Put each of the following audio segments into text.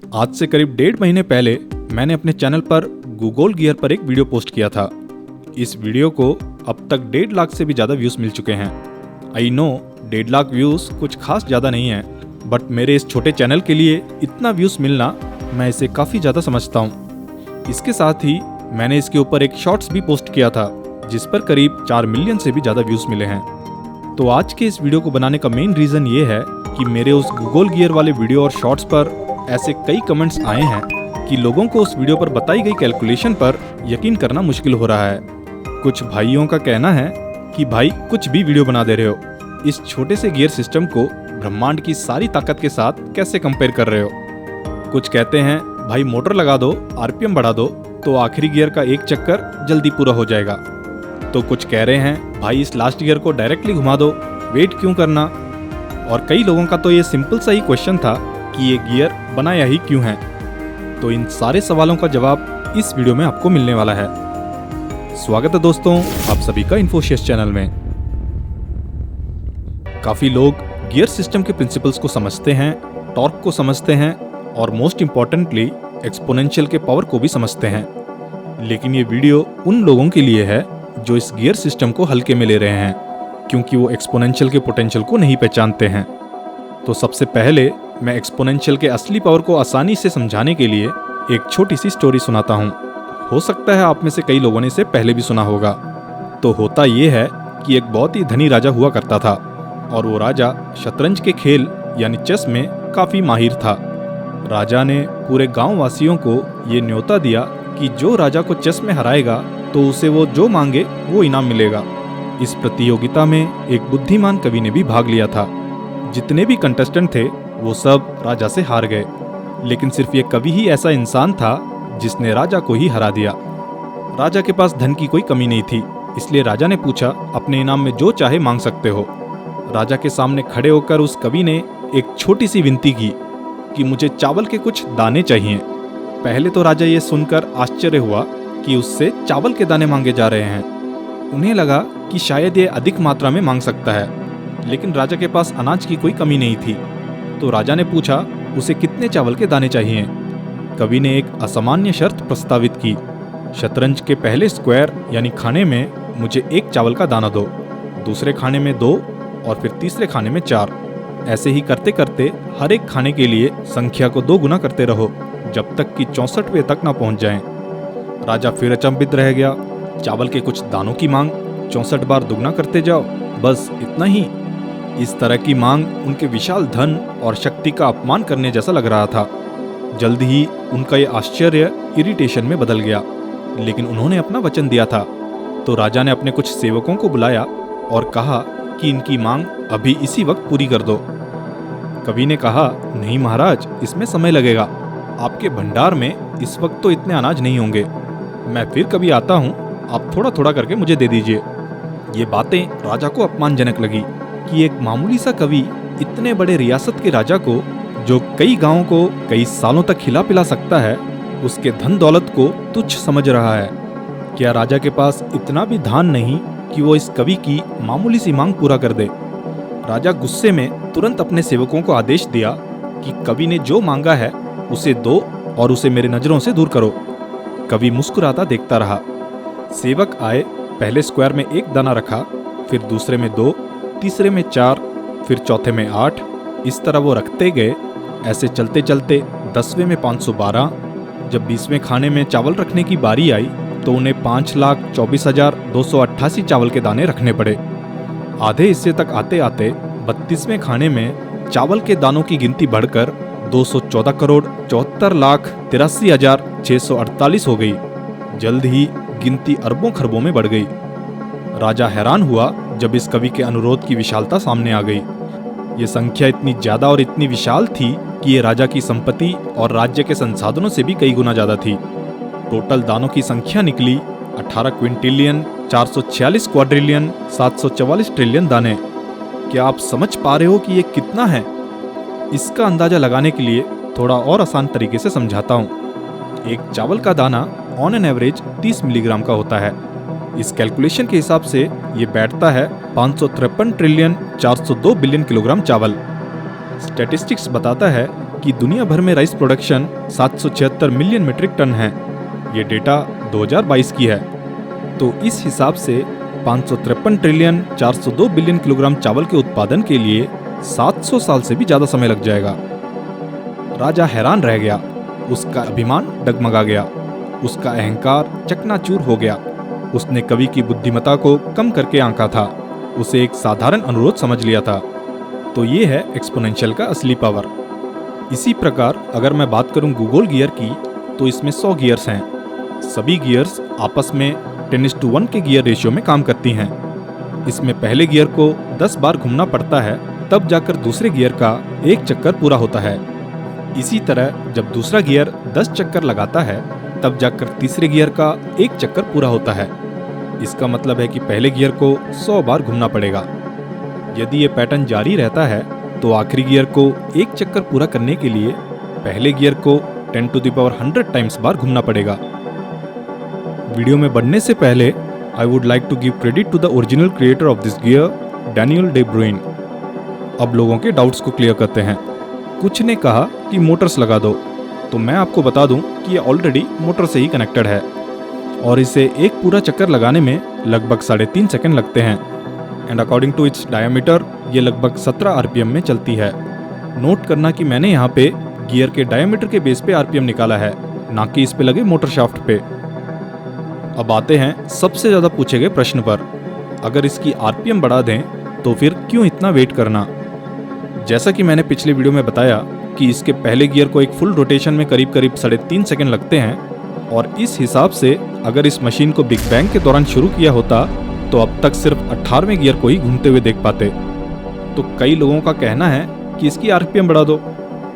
आज से करीब 1.5 महीने पहले मैंने अपने चैनल पर गूगल गियर पर एक वीडियो पोस्ट किया था। इस वीडियो को अब तक 1.5 लाख से भी ज़्यादा व्यूज़ मिल चुके हैं। आई नो 1.5 लाख व्यूज़ कुछ खास ज़्यादा नहीं है, बट मेरे इस छोटे चैनल के लिए इतना व्यूज़ मिलना मैं इसे काफ़ी ज़्यादा समझता हूँ। इसके साथ ही मैंने इसके ऊपर एक शॉर्ट्स भी पोस्ट किया था जिस पर करीब 4 मिलियन से भी ज़्यादा व्यूज़ मिले हैं। तो आज के इस वीडियो को बनाने का मेन रीज़न ये है कि मेरे उस गूगल गियर वाले वीडियो और शॉर्ट्स पर ऐसे कई कमेंट्स आए हैं कि लोगों को उस वीडियो पर बताई गई कैलकुलेशन पर यकीन करना मुश्किल हो रहा है। कुछ भाइयों का कहना है कि भाई कुछ भी वीडियो बना दे रहे हो, इस छोटे से गियर सिस्टम को ब्रह्मांड की सारी ताकत के साथ कैसे कंपेयर कर रहे हो। कुछ कहते हैं भाई मोटर लगा दो, आरपीएम बढ़ा दो तो आखिरी गियर का एक चक्कर जल्दी पूरा हो जाएगा। तो कुछ कह रहे हैं भाई इस लास्ट गियर को डायरेक्टली घुमा दो, वेट क्यों करना। और कई लोगों का तो ये सिंपल सा ही क्वेश्चन था कि ये गियर बनाया ही क्यों है। तो इन सारे सवालों का जवाब इस वीडियो में आपको मिलने वाला है। स्वागत है दोस्तों आप सभी का इन्फोशियस चैनल में। काफी लोग गियर सिस्टम के प्रिंसिपल्स को समझते हैं, टॉर्क को समझते हैं और मोस्ट इम्पॉर्टेंटली एक्सपोनेंशियल के पावर को भी समझते हैं। लेकिन ये वीडियो उन लोगों के लिए है जो इस गियर सिस्टम को हल्के में ले रहे हैं, क्योंकि वो एक्सपोनेंशियल के पोटेंशियल को नहीं पहचानते हैं। तो सबसे पहले मैं एक्सपोनेंशियल के असली पावर को आसानी से समझाने के लिए एक छोटी सी स्टोरी सुनाता हूँ। हो सकता है आप में से कई लोगों ने इसे पहले भी सुना होगा। तो होता ये है कि एक बहुत ही धनी राजा हुआ करता था और वो राजा शतरंज के खेल यानी चेस में काफ़ी माहिर था। राजा ने पूरे गाँव वासियों को ये न्योता दिया कि जो राजा को चेस में हराएगा तो उसे वो जो मांगे वो इनाम मिलेगा। इस प्रतियोगिता में एक बुद्धिमान कवि ने भी भाग लिया था। जितने भी कंटेस्टेंट थे वो सब राजा से हार गए, लेकिन सिर्फ ये कवि ही ऐसा इंसान था जिसने राजा को ही हरा दिया। राजा के पास धन की कोई कमी नहीं थी, इसलिए राजा ने पूछा अपने इनाम में जो चाहे मांग सकते हो। राजा के सामने खड़े होकर उस कवि ने एक छोटी सी विनती की कि मुझे चावल के कुछ दाने चाहिए। पहले तो राजा ये सुनकर आश्चर्य हुआ कि उससे चावल के दाने मांगे जा रहे हैं। उन्हें लगा कि शायद ये अधिक मात्रा में मांग सकता है, लेकिन राजा के पास अनाज की कोई कमी नहीं थी। तो राजा ने पूछा उसे कितने चावल के दाने चाहिए। कवि ने एक असामान्य शर्त प्रस्तावित की, शतरंज के पहले स्क्वायर यानी खाने में मुझे 1 चावल का दाना दो, दूसरे खाने में 2 और फिर तीसरे खाने में 4। ऐसे ही करते करते हर एक खाने के लिए संख्या को 2 गुना करते रहो जब तक कि 64वें तक ना पहुंच जाएं। राजा फिर अचंभित रह गया। चावल के कुछ दानों की मांग 64 बार दुगना करते जाओ, बस इतना ही। इस तरह की मांग उनके विशाल धन और शक्ति का अपमान करने जैसा लग रहा था। जल्द ही उनका ये आश्चर्य इरिटेशन में बदल गया, लेकिन उन्होंने अपना वचन दिया था। तो राजा ने अपने कुछ सेवकों को बुलाया और कहा कि इनकी मांग अभी इसी वक्त पूरी कर दो। कवि ने कहा नहीं महाराज, इसमें समय लगेगा, आपके भंडार में इस वक्त तो इतने अनाज नहीं होंगे। मैं फिर कभी आता हूँ, आप थोड़ा थोड़ा करके मुझे दे दीजिए। ये बातें राजा को अपमानजनक लगी कि एक मामूली सा कवि इतने बड़े रियासत के राजा को, जो कई गांवों को कई सालों तक खिला पिला सकता है, उसके धन दौलत को तुच्छ समझ रहा है। क्या राजा के पास इतना भी धान नहीं कि वो इस कवि की मामूली सी मांग पूरा कर दे। राजा गुस्से में तुरंत अपने सेवकों को आदेश दिया कि कवि ने जो मांगा है उसे दो और उसे मेरे नजरों से दूर करो। कवि मुस्कुराता देखता रहा। सेवक आए, पहले स्क्वायर में 1 दाना रखा, फिर दूसरे में 2, तीसरे में 4, फिर चौथे में 8। इस तरह वो रखते गए। ऐसे चलते चलते 10वें में 512। जब 20वें खाने में चावल रखने की बारी आई तो उन्हें 5,24,288 चावल के दाने रखने पड़े। आधे हिस्से तक आते आते 32वें खाने में चावल के दानों की गिनती बढ़कर 214,74,83,648 हो गई। जल्द ही गिनती अरबों खरबों में बढ़ गई। राजा हैरान हुआ जब इस कवि के अनुरोध की विशालता सामने आ गई। ये संख्या इतनी ज्यादा और इतनी विशाल थी कि ये राजा की संपत्ति और राज्य के संसाधनों से भी कई गुना ज्यादा थी। टोटल दानों की संख्या निकली 18 क्विंटिलियन 446 क्वाड्रिलियन 744 ट्रिलियन दाने। क्या आप समझ पा रहे हो कि ये कितना है? इसका अंदाजा लगाने के लिए थोड़ा और आसान तरीके से समझाता हूँ। एक चावल का दाना ऑन एन एवरेज 30 मिलीग्राम का होता है। इस कैलकुलेशन के हिसाब से ये बैठता है 553 ट्रिलियन 402 बिलियन किलोग्राम चावल। स्टैटिस्टिक्स बताता है कि दुनिया भर में rice production 776 million metric ton है। ये डेटा 2022 की है। तो इस हिसाब से 553 ट्रिलियन 402 बिलियन किलोग्राम चावल के उत्पादन के लिए 700 साल से भी ज्यादा समय लग जाएगा। राजा हैरान रह गया, उसका अभिमान डगमगा गया, उसका अहंकार चकनाचूर हो गया। उसने कवि की बुद्धिमत्ता को कम करके आंका था, उसे एक साधारण अनुरोध समझ लिया था। तो ये है एक्सपोनेंशियल का असली पावर। इसी प्रकार अगर मैं बात करूं गूगल गियर की, तो इसमें 100 गियर्स हैं। सभी गियर्स आपस में 10:1 के गियर रेशियो में काम करती हैं। इसमें पहले गियर को 10 बार घूमना पड़ता है, तब जाकर दूसरे गियर का एक चक्कर पूरा होता है। इसी तरह जब दूसरा गियर 10 चक्कर लगाता है, तब जाकर तीसरे गियर का एक चक्कर पूरा होता है। इसका मतलब है कि पहले गियर को 100 बार घूमना पड़ेगा। यदि ये पैटर्न जारी रहता है तो आखिरी गियर को एक चक्कर पूरा करने के लिए पहले गियर को 10⁻100 टाइम्स बार घूमना पड़ेगा। वीडियो में बढ़ने से पहले I would like to give credit to the original creator of this gear, Daniel de Bruin. अब लोगों के डाउट्स को क्लियर करते हैं। कुछ ने कहा कि मोटर्स लगा दो, तो मैं आपको बता दूं कि ये ऑलरेडी मोटर से ही कनेक्टेड है और इसे एक पूरा चक्कर लगाने में लगभग 3.5 सेकंड लगते हैं। And according to its diameter ये लगभग 17 आरपीएम में चलती है। नोट करना कि मैंने यहाँ पे गियर के डायमीटर के बेस पे आरपीएम निकाला है, ना कि इस पे लगे मोटर शाफ्ट पे। अब आते हैं सबसे ज़्यादा पूछे गए प्रश्न पर। अगर इसकी आरपीएम बढ़ा दें तो फिर क्यों इतना वेट करना। जैसा कि मैंने पिछले वीडियो में बताया कि इसके पहले गियर को एक फुल रोटेशन में करीब 3.5 सेकंड लगते हैं, और इस हिसाब से अगर इस मशीन को बिग बैंग के दौरान शुरू किया होता तो अब तक सिर्फ 18वें गियर को ही घूमते हुए देख पाते। तो कई लोगों का कहना है कि इसकी आरपीएम बढ़ा दो,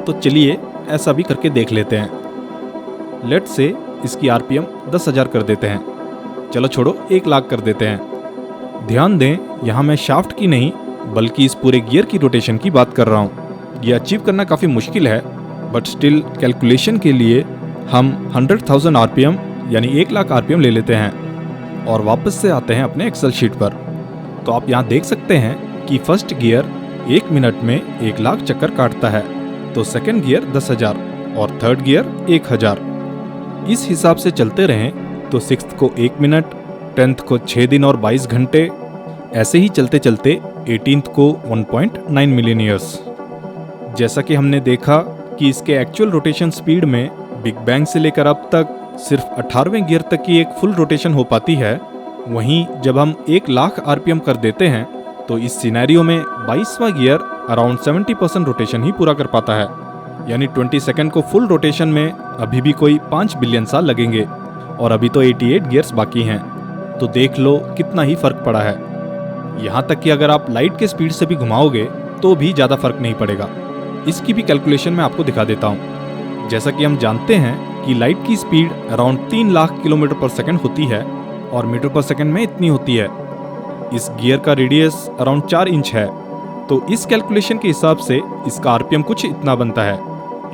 तो चलिए ऐसा भी करके देख लेते हैं। लेट से इसकी आरपीएम 10,000 कर देते हैं। चलो छोड़ो, 1 लाख कर देते हैं। ध्यान दें, यहाँ मैं शाफ्ट की नहीं बल्कि इस पूरे गियर की रोटेशन की बात कर रहा हूँ। ये अचीव करना काफ़ी मुश्किल है, बट स्टिल कैलकुलेशन के लिए हम 100,000 आरपीएम यानी 1 लाख आरपीएम ले लेते हैं और वापस से आते हैं अपने एक्सेल शीट पर। तो आप यहाँ देख सकते हैं कि फर्स्ट गियर 1 मिनट में 1 लाख चक्कर काटता है, तो सेकंड गियर 10,000 और थर्ड गियर 1,000। इस हिसाब से चलते रहें तो 6th को 1 मिनट, 10th को 6 दिन और 22 घंटे, ऐसे ही चलते चलते 18th को 1.9 मिलियन ईयर्स। जैसा कि हमने देखा कि इसके एक्चुअल रोटेशन स्पीड में बिग बैंग से लेकर अब तक सिर्फ 18वें गियर तक की एक फुल रोटेशन हो पाती है। वहीं जब हम 1 लाख आरपीएम कर देते हैं तो इस सिनेरियो में 22वां गियर अराउंड 70% रोटेशन ही पूरा कर पाता है, यानी 20 सेकंड को फुल रोटेशन में अभी भी कोई 5 बिलियन साल लगेंगे और अभी तो 88 गियर्स बाकी हैं। तो देख लो कितना ही फर्क पड़ा है। यहाँ तक कि अगर आप लाइट के स्पीड से भी घुमाओगे तो भी ज़्यादा फर्क नहीं पड़ेगा। इसकी भी कैलकुलेशन मैं आपको दिखा देता हूँ। जैसा कि हम जानते हैं कि लाइट की स्पीड अराउंड 3 लाख किलोमीटर पर सेकंड होती है और मीटर पर सेकंड में इतनी होती है। इस गियर का रेडियस अराउंड 4 इंच है, तो इस कैलकुलेशन के हिसाब से इसका आरपीएम कुछ इतना बनता है,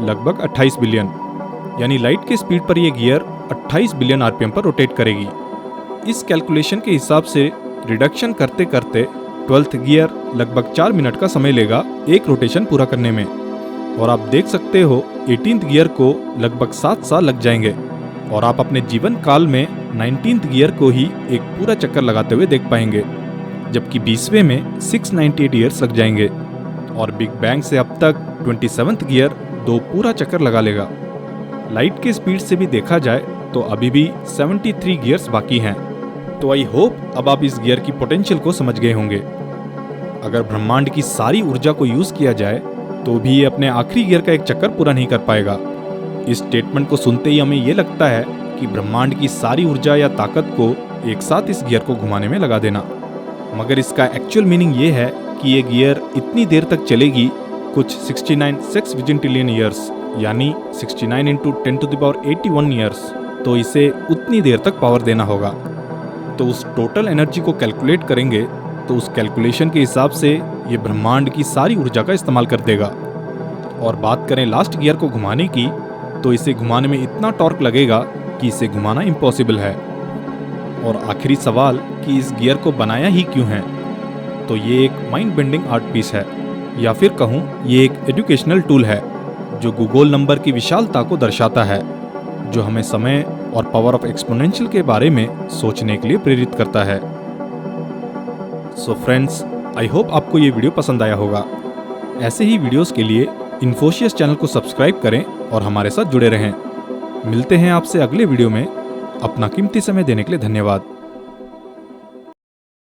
लगभग 28 बिलियन। यानी लाइट के स्पीड पर यह गियर 28 बिलियन आरपीएम पर रोटेट करेगी। इस कैलकुलेशन के हिसाब से रिडक्शन करते करते 12th गियर लगभग 4 मिनट का समय लेगा एक रोटेशन पूरा करने में, और आप देख सकते हो 18th गियर को लगभग 7 साल लग जाएंगे और आप अपने जीवन काल में 19th गियर को ही एक पूरा चक्कर लगाते हुए देख पाएंगे, जबकि 20वें में 698 ईयर्स लग जाएंगे और बिग बैंग से अब तक 27th गियर 2 पूरा चक्कर लगा लेगा। लाइट के स्पीड से भी देखा जाए तो अभी भी 73 गियर्स बाकी हैं। तो आई होप अब आप इस गियर की पोटेंशियल को समझ गए होंगे। अगर ब्रह्मांड की सारी ऊर्जा को यूज किया जाए तो भी ये अपने आखिरी गियर का एक चक्कर पूरा नहीं कर पाएगा। इस स्टेटमेंट को सुनते ही हमें ये लगता है कि ब्रह्मांड की सारी ऊर्जा या ताकत को एक साथ इस गियर को घुमाने में लगा देना, मगर इसका एक्चुअल मीनिंग ये है कि ये गियर इतनी देर तक चलेगी, कुछ 69 सेक्सविजिंटिलियन ईयर्स यानी 69 × 10⁻81 ईयर्स, तो इसे उतनी देर तक पावर देना होगा। तो उस टोटल एनर्जी को कैलकुलेट करेंगे तो उस कैलकुलेशन के हिसाब से ये ब्रह्मांड की सारी ऊर्जा का इस्तेमाल कर देगा। और बात करें लास्ट गियर को घुमाने की, तो इसे घुमाने में इतना टॉर्क लगेगा कि इसे घुमाना इम्पॉसिबल है। और आखिरी सवाल कि इस गियर को बनाया ही क्यों है, तो ये एक माइंड बेंडिंग आर्ट पीस है, या फिर कहूँ ये एक एजुकेशनल टूल है जो गूगल नंबर की विशालता को दर्शाता है, जो हमें समय और पावर ऑफ एक्सपोनेंशियल के बारे में सोचने के लिए प्रेरित करता है। सो फ्रेंड्स, आई होप आपको ये वीडियो पसंद आया होगा। ऐसे ही वीडियोस के लिए इन्फोसियस चैनल को सब्सक्राइब करें और हमारे साथ जुड़े रहें। मिलते हैं आपसे अगले वीडियो में। अपना कीमती समय देने के लिए धन्यवाद।